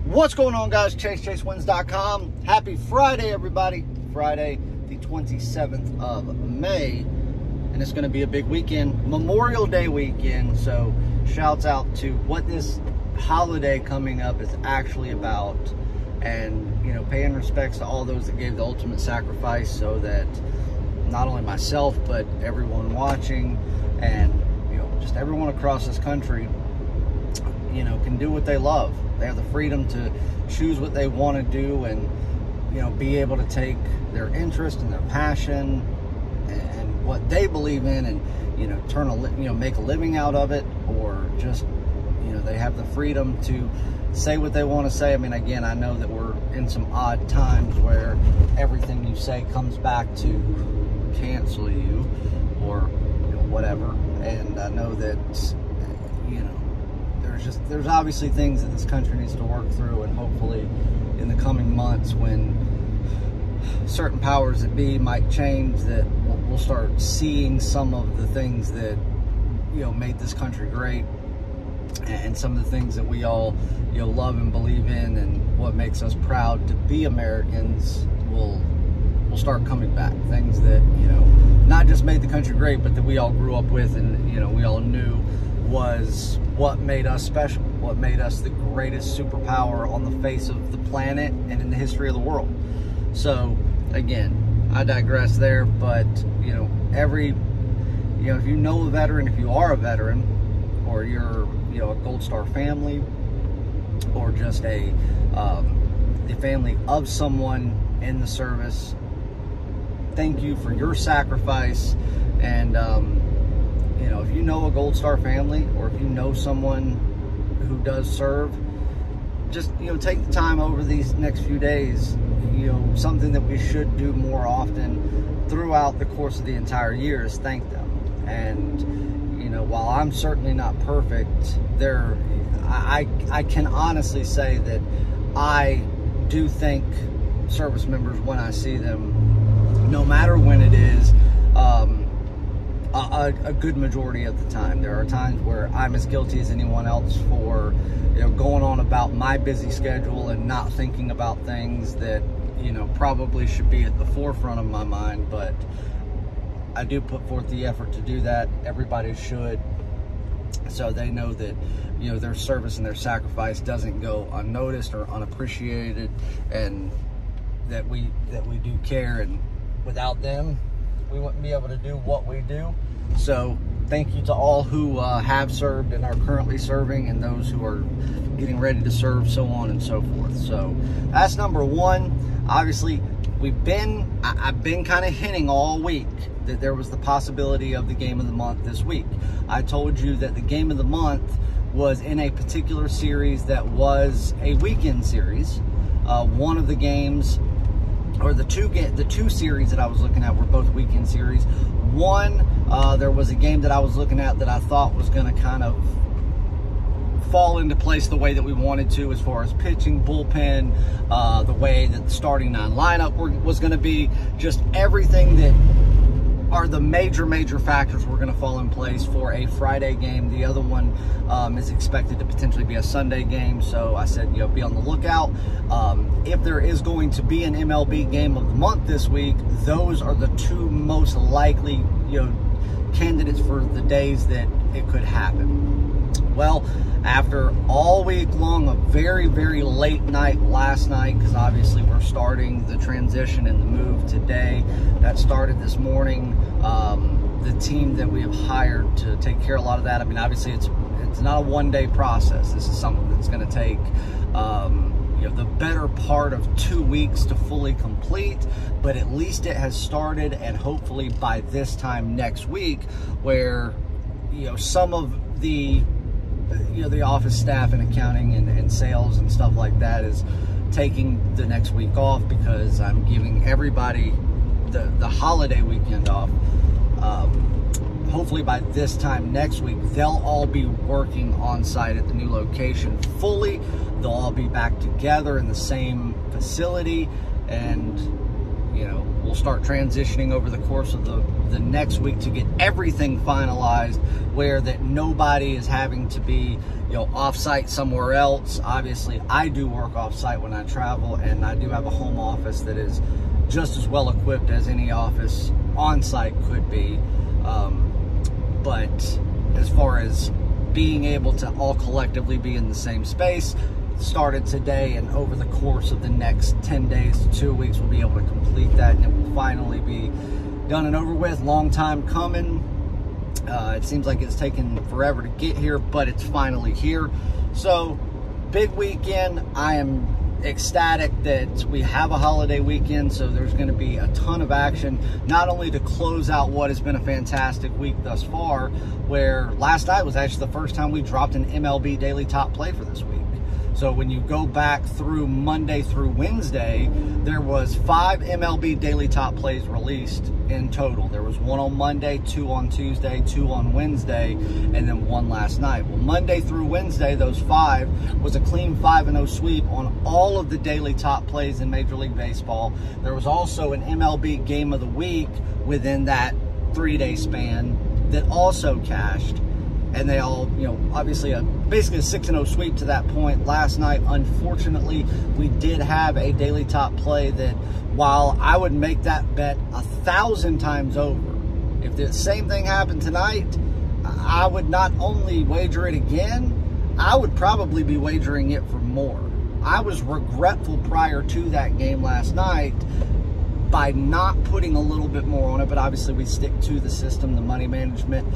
What's going on, guys? ChaseWins.com. Happy Friday, everybody. Friday, the 27th of May. And it's going to be a big weekend, Memorial Day weekend. So shouts out to what this holiday coming up is actually about. And, you know, paying respects to all those that gave the ultimate sacrifice so that not only myself, but everyone watching and, you know, just everyone across this country, you know, can do what they love. They have the freedom to choose what they want to do and, you know, be able to take their interest and their passion and what they believe in and, you know, make a living out of it, or just, you know, they have the freedom to say what they want to say. I mean, again, I know that we're in some odd times where everything you say comes back to cancel you or, you know, whatever. And I know that, you know, there's obviously things that this country needs to work through, and hopefully in the coming months when certain powers that be might change, that we'll start seeing some of the things that, you know, made this country great, and some of the things that we all, you know, love and believe in, and what makes us proud to be Americans will start coming back. Things that, you know, not just made the country great, but that we all grew up with and, you know, we all knew was what made us special, what made us the greatest superpower on the face of the planet and in the history of the world. So again, I digress there, but, you know, if you know a veteran, if you are a veteran, or you're, you know, a Gold Star family, or just the family of someone in the service, thank you for your sacrifice. And you know, if you know a Gold Star family, or if you know someone who does serve, just, you know, take the time over these next few days. You know, something that we should do more often throughout the course of the entire year is thank them. And, you know, while I'm certainly not perfect, I can honestly say that I do thank service members when I see them, no matter when it is. A good majority of the time. There are times where I'm as guilty as anyone else for, you know, going on about my busy schedule and not thinking about things that, you know, probably should be at the forefront of my mind. But I do put forth the effort to do that. Everybody should, so they know that, you know, their service and their sacrifice doesn't go unnoticed or unappreciated, and that we do care, and without them we wouldn't be able to do what we do. So thank you to all who have served and are currently serving, and those who are getting ready to serve, so on and so forth. So that's number one. Obviously, I've been kind of hinting all week that there was the possibility of the game of the month this week. I told you that the game of the month was in a particular series that was a weekend series. One of the games, or the two series that I was looking at, were both weekend series. One, there was a game that I was looking at that I thought was going to kind of fall into place the way that we wanted to, as far as pitching, bullpen, the way that the starting nine lineup was going to be, just everything that are the major factors were going to fall in place for a Friday game. The other one is expected to potentially be a Sunday game, so I said, you know, be on the lookout. If there is going to be an MLB game of the month this week, those are the two most likely, you know, candidates for the days that it could happen. Well, after all week long, a very late night last night, because obviously we're starting the transition and the move today. That started this morning. The team that we have hired to take care of a lot of that, I mean, obviously it's not a one-day process. This is something that's going to take you know, the better part of 2 weeks to fully complete, but at least it has started. And hopefully by this time next week, where, you know, some of the, you know, the office staff and accounting and sales and stuff like that is taking the next week off, because I'm giving everybody the holiday weekend off. Hopefully by this time next week, they'll all be working on site at the new location fully. They'll all be back together in the same facility, and, you know, we'll start transitioning over the course of the next week to get everything finalized, where that nobody is having to be, off-site somewhere else. Obviously, I do work off-site when I travel, and I do have a home office that is just as well equipped as any office on-site could be. But as far as being able to all collectively be in the same space, started today, and over the course of the next 10 days to 2 weeks, we'll be able to complete that, and it will finally be done and over with. Long time coming. It seems like it's taken forever to get here, but it's finally here. So, big weekend. I am ecstatic that we have a holiday weekend, so there's going to be a ton of action, not only to close out what has been a fantastic week thus far, where last night was actually the first time we dropped an MLB Daily Top Play for this week. So when you go back through Monday through Wednesday, there was 5 MLB Daily Top Plays released in total. There was 1 on Monday, 2 on Tuesday, 2 on Wednesday, and then 1 last night. Well, Monday through Wednesday, those 5 was a clean 5-0 sweep on all of the Daily Top Plays in Major League Baseball. There was also an MLB Game of the Week within that 3-day span that also cashed. And they all, obviously basically a 6-0 sweep to that point. Last night, unfortunately, we did have a Daily Top Play that, while I would make that bet 1,000 times over, if the same thing happened tonight, I would not only wager it again, I would probably be wagering it for more. I was regretful prior to that game last night by not putting a little bit more on it, but obviously we stick to the system, the money management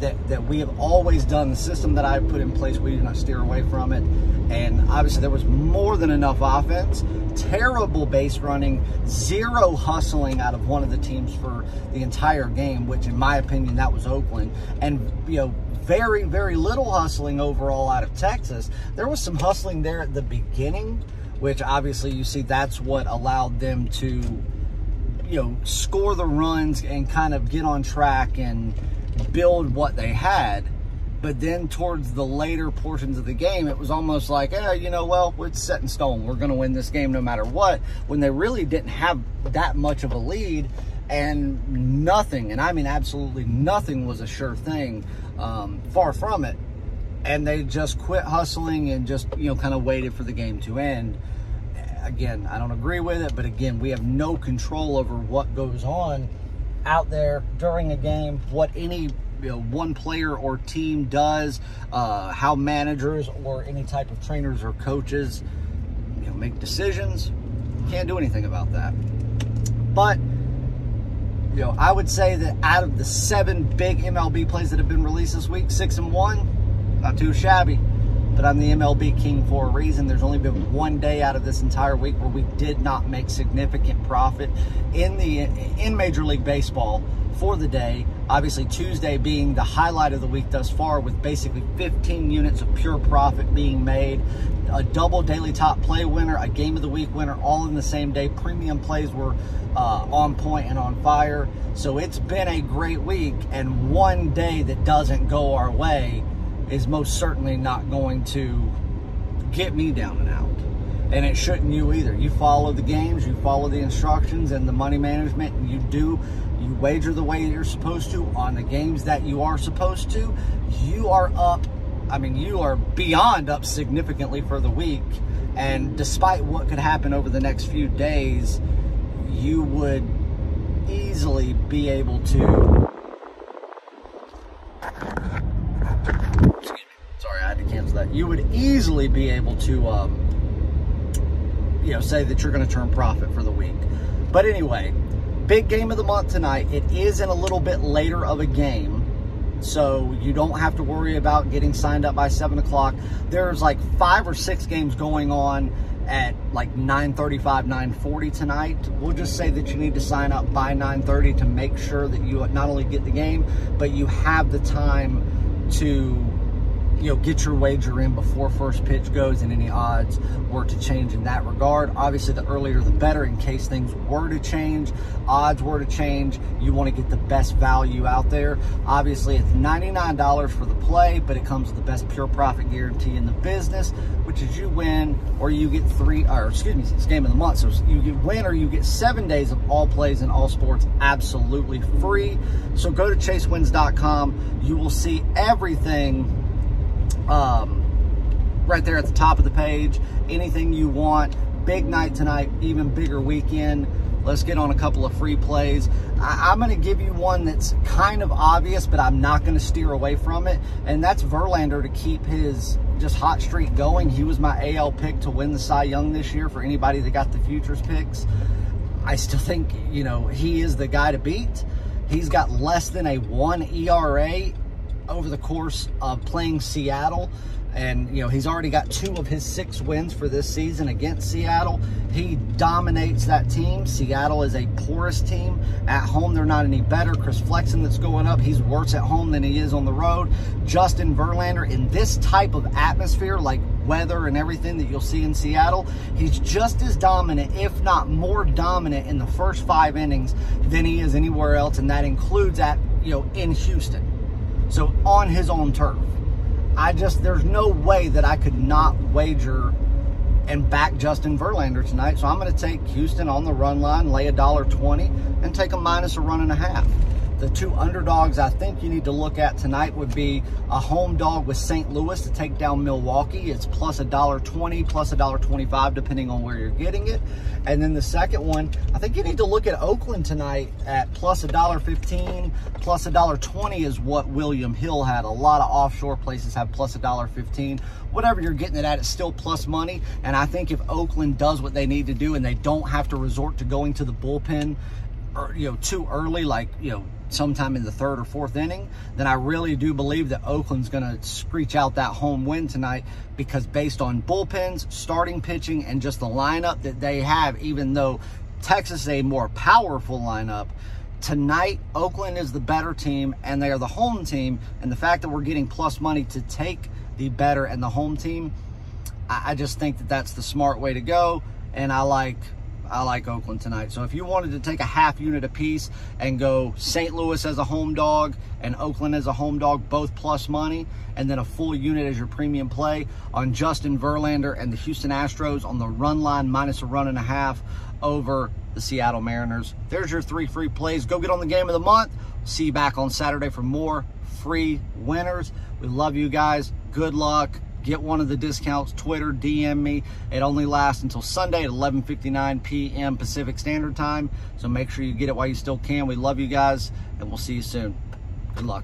that we have always done, the system that I've put in place. We do not steer away from it. And obviously there was more than enough offense, terrible base running, 0 hustling out of one of the teams for the entire game, which in my opinion, that was Oakland. And, very, very little hustling overall out of Texas. There was some hustling there at the beginning, which obviously you see that's what allowed them to, score the runs and kind of get on track and build what they had. But then towards the later portions of the game, it was almost like, well, it's set in stone. We're going to win this game no matter what, when they really didn't have that much of a lead, and nothing, and I mean absolutely nothing, was a sure thing. Far from it. And they just quit hustling and just, kind of waited for the game to end. Again, I don't agree with it, but again, we have no control over what goes on out there during a game, what any one player or team does, how managers or any type of trainers or coaches make decisions. Can't do anything about that. But I would say that out of the 7 big MLB plays that have been released this week, 6 and 1, not too shabby. But I'm the MLB king for a reason. There's only been 1 day out of this entire week where we did not make significant profit in Major League Baseball for the day. Obviously, Tuesday being the highlight of the week thus far, with basically 15 units of pure profit being made, a double Daily Top Play winner, a Game of the Week winner, all in the same day. Premium plays were on point and on fire. So it's been a great week, and 1 day that doesn't go our way is most certainly not going to get me down and out. And it shouldn't you either. You follow the games, you follow the instructions and the money management, and you wager the way you're supposed to on the games that you are supposed to. You are up, you are beyond up significantly for the week. And despite what could happen over the next few days, you would easily be able to... Sorry, I had to cancel that. You would easily be able to, say that you're going to turn profit for the week. But anyway, big game of the month tonight. It is in a little bit later of a game, so you don't have to worry about getting signed up by 7 o'clock. There's like 5 or 6 games going on at like 9:35, 9:40 tonight. We'll just say that you need to sign up by 9:30 to make sure that you not only get the game, but you have the time to get your wager in before first pitch goes, and any odds were to change in that regard. Obviously, the earlier the better in case things were to change, odds were to change. You want to get the best value out there. Obviously, it's $99 for the play, but it comes with the best pure profit guarantee in the business, which is you win or you get it's game of the month. So you win or you get 7 days of all plays in all sports absolutely free. So go to chasewins.com. You will see everything right there at the top of the page. Anything you want. Big night tonight, even bigger weekend. Let's get on a couple of free plays. I'm going to give you one that's kind of obvious, but I'm not going to steer away from it, and that's Verlander to keep his just hot streak going. He was my AL pick to win the Cy Young this year for anybody that got the futures picks. I still think, you know, he is the guy to beat. He's got less than a 1 ERA over the course of playing Seattle. And, you know, he's already got 2 of his 6 wins for this season against Seattle. He dominates that team. Seattle is a porous team. At home, they're not any better. Chris Flexen that's going up, he's worse at home than he is on the road. Justin Verlander, in this type of atmosphere, like weather and everything that you'll see in Seattle, he's just as dominant, if not more dominant, in the first 5 innings than he is anywhere else, and that includes at, you know, in Houston. So on his own turf. There's no way that I could not wager and back Justin Verlander tonight. So I'm going to take Houston on the run line, lay $1.20, and take a minus a run and a half. The 2 underdogs I think you need to look at tonight would be a home dog with St. Louis to take down Milwaukee. It's plus $1.20, plus $1.25, depending on where you're getting it. And then the second one, I think you need to look at Oakland tonight at plus $1.15, plus $1.20 is what William Hill had. A lot of offshore places have plus $1.15. Whatever you're getting it at, it's still plus money. And I think if Oakland does what they need to do and they don't have to resort to going to the bullpen, or, you know, too early, like, you know, sometime in the 3rd or 4th inning, then I really do believe that Oakland's going to screech out that home win tonight, because based on bullpens, starting pitching, and just the lineup that they have, even though Texas is a more powerful lineup, tonight Oakland is the better team and they are the home team. And the fact that we're getting plus money to take the better and the home team, I just think that that's the smart way to go. And I like Oakland tonight. So if you wanted to take a half unit apiece and go St. Louis as a home dog and Oakland as a home dog, both plus money, and then a full unit as your premium play on Justin Verlander and the Houston Astros on the run line minus a run and a half over the Seattle Mariners. There's your 3 free plays. Go get on the game of the month. See you back on Saturday for more free winners. We love you guys. Good luck. Get one of the discounts. Twitter, DM me. It only lasts until Sunday at 11:59 p.m. Pacific Standard Time. So make sure you get it while you still can. We love you guys, and we'll see you soon. Good luck.